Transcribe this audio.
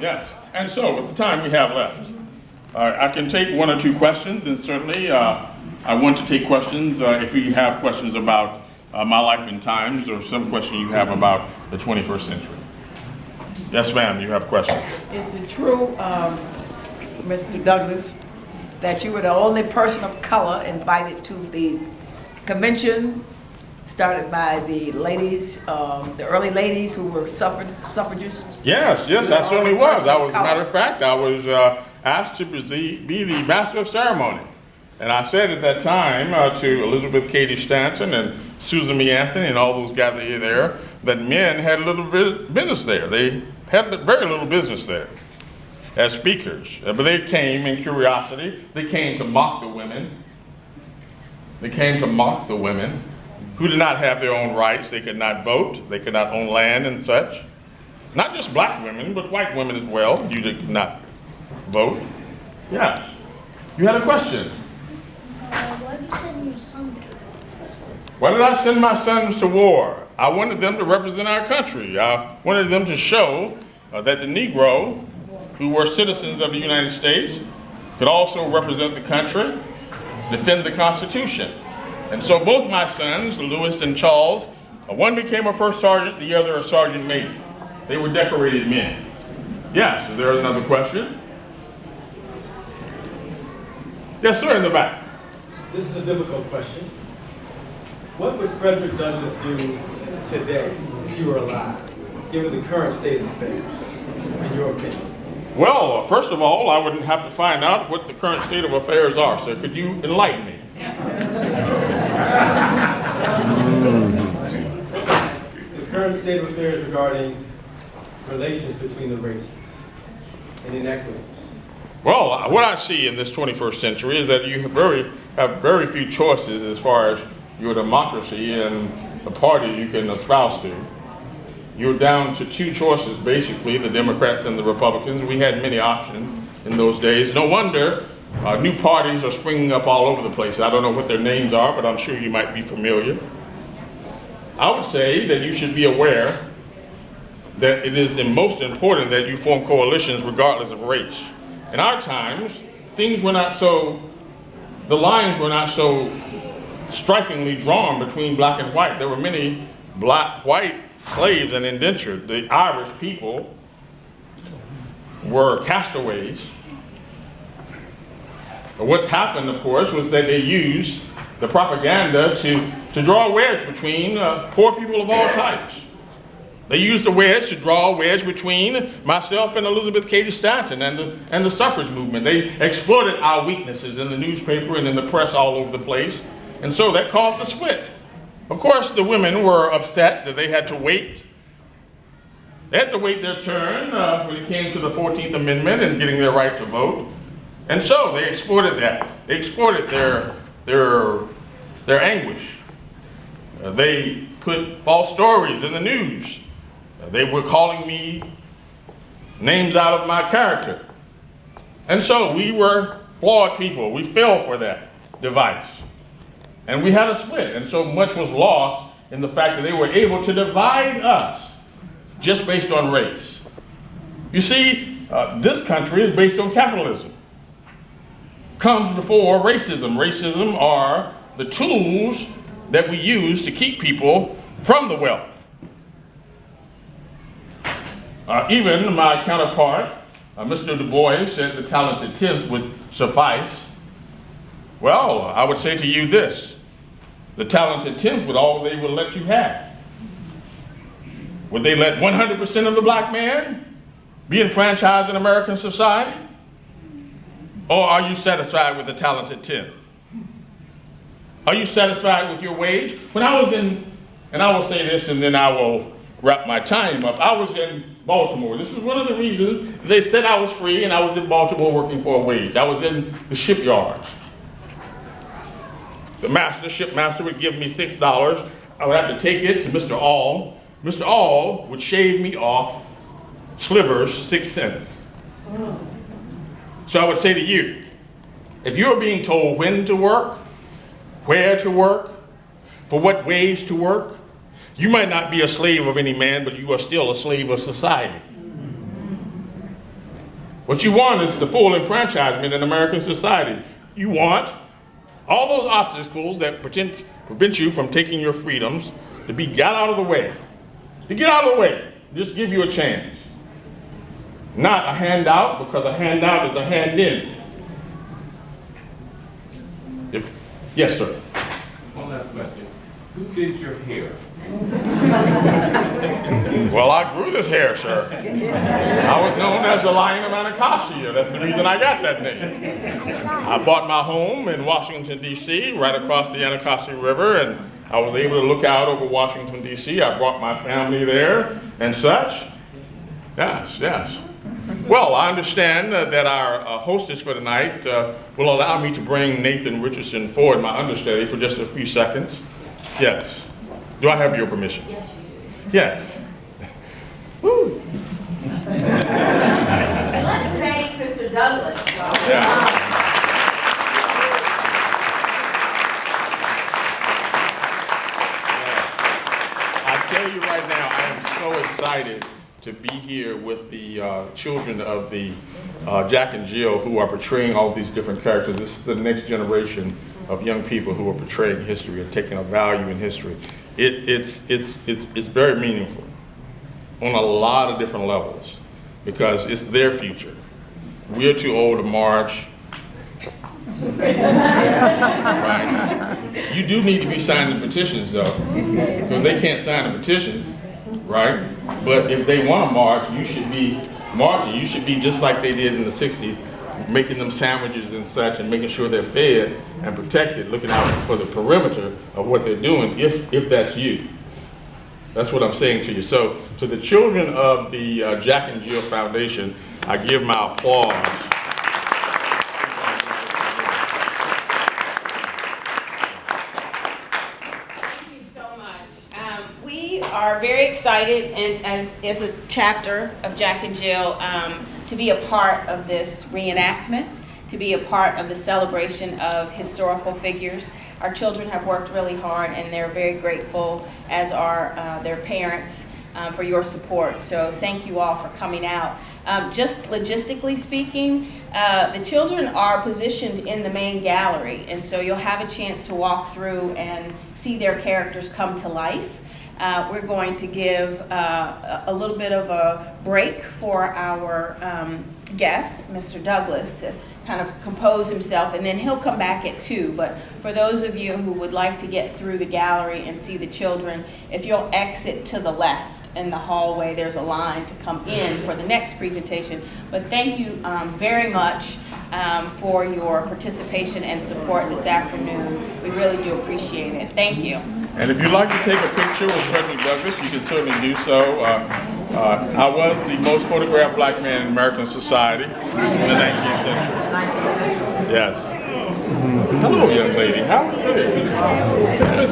Yes. And so, with the time we have left, I can take one or two questions, and certainly I want to take questions if you have questions about my life and times, or some question you have about the 21st century. Yes, ma'am, you have a question. Is it true, Mr. Douglas, that you were the only person of color invited to the convention started by the ladies, the early ladies who were suffragists? Yes, I certainly was. As a matter of fact, I was asked to be the master of ceremony. And I said at that time to Elizabeth Cady Stanton and Susan B. Anthony and all those gathered there that men had little business there. They had very little business there as speakers. But they came in curiosity. They came to mock the women. They came to mock the women who did not have their own rights. They could not vote. They could not own land and such. Not just black women, but white women as well. You did not vote. Yes. You had a question. Why did you send your son to war? Why did I send my sons to war? I wanted them to represent our country. I wanted them to show that the Negro, who were citizens of the United States, could also represent the country, defend the Constitution. And so both my sons, Lewis and Charles, one became a first sergeant, the other a sergeant major. They were decorated men. Yes, is there another question? Yes, sir, in the back. This is a difficult question. What would Frederick Douglass do today if you were alive, given the current state of affairs, in your opinion? Well, first of all, I wouldn't have to find out what the current state of affairs are, so could you enlighten me? The current state of affairs regarding relations between the races and inequities. Well, what I see in this 21st century is that you have very few choices as far as your democracy and the party you can espouse to. You're down to two choices, basically, the Democrats and the Republicans. We had many options in those days. No wonder new parties are springing up all over the place. I don't know what their names are, but I'm sure you might be familiar. I would say that you should be aware that it is the most important that you form coalitions regardless of race. In our times, things were not so, the lines were not so strikingly drawn between black and white. There were many white slaves and indentured. The Irish people were castaways. But what happened, of course, was that they used the propaganda to draw a wedge between poor people of all types. They used a wedge to draw a wedge between myself and Elizabeth Cady Stanton and the suffrage movement. They exploited our weaknesses in the newspaper and in the press all over the place. And so that caused a split. Of course, the women were upset that they had to wait. They had to wait their turn when it came to the 14th Amendment and getting their right to vote. And so they exploited that. They exploited their anguish. They put false stories in the news. They were calling me names out of my character. And so we were flawed people. We fell for that device. And we had a split. And so much was lost in the fact that they were able to divide us just based on race. You see, this country is based on capitalism. Comes before racism. Racism are the tools that we use to keep people from the wealth. Even my counterpart, Mr. Du Bois, said the talented tenth would suffice. Well, I would say to you this: the talented tenth would all they would let you have. Would they let 100% of the black man be enfranchised in American society? Or are you satisfied with the talented tenth? Are you satisfied with your wage? When I was in, and I will say this and then I will wrap my time up, I was in Baltimore. This was one of the reasons they said I was free, and I was in Baltimore working for a wage. I was in the shipyards. The shipmaster would give me $6. I would have to take it to Mr. All. Mr. All would shave me off slivers, 6 cents. So I would say to you, if you're being told when to work, where to work, for what wage to work, you might not be a slave of any man, but you are still a slave of society. What you want is the full enfranchisement in American society. You want all those obstacles that prevent you from taking your freedoms to be got out of the way. To get out of the way, just give you a chance. Not a handout, because a handout is a hand in. Yes, sir. One last question. Who did your hair? Well, I grew this hair, sir. I was known as the Lion of Anacostia. That's the reason I got that name. I bought my home in Washington, D.C., right across the Anacostia River, and I was able to look out over Washington, D.C. I brought my family there and such. Yes, yes. Well, I understand that our hostess for tonight will allow me to bring Nathan Richardson forward, my understudy, for just a few seconds. Yes. Do I have your permission? Yes, you do. Yes. Woo. Let's thank Mr. Douglas. Yeah. I tell you right now, I am so excited to be here with the children of the Jack and Jill, who are portraying all these different characters. This is the next generation of young people who are portraying history and taking a value in history. It's very meaningful on a lot of different levels because it's their future. We're too old to march. Right? You do need to be signing the petitions though, because they can't sign the petitions, right? But if they want to march, you should be marching. You should be just like they did in the 60s, making them sandwiches and such and making sure they're fed and protected, looking out for the perimeter of what they're doing, if that's you. That's what I'm saying to you. So to the children of the Jack and Jill Foundation, I give my applause. Thank you so much. We are very excited and as a chapter of Jack and Jill to be a part of this reenactment, to be a part of the celebration of historical figures. Our children have worked really hard and they're very grateful, as are their parents, for your support. So thank you all for coming out. Just logistically speaking, the children are positioned in the main gallery, and so you'll have a chance to walk through and see their characters come to life. We're going to give a little bit of a break for our guest, Mr. Douglas, to kind of compose himself, and then he'll come back at 2. But for those of you who would like to get through the gallery and see the children, if you'll exit to the left in the hallway, there's a line to come in for the next presentation. But thank you very much for your participation and support this afternoon. We really do appreciate it. Thank you. And if you'd like to take a picture with Frederick Douglass, you can certainly do so. I was the most photographed black man in American society in the 19th century. Yes. Hello, young lady. How are you? Yes.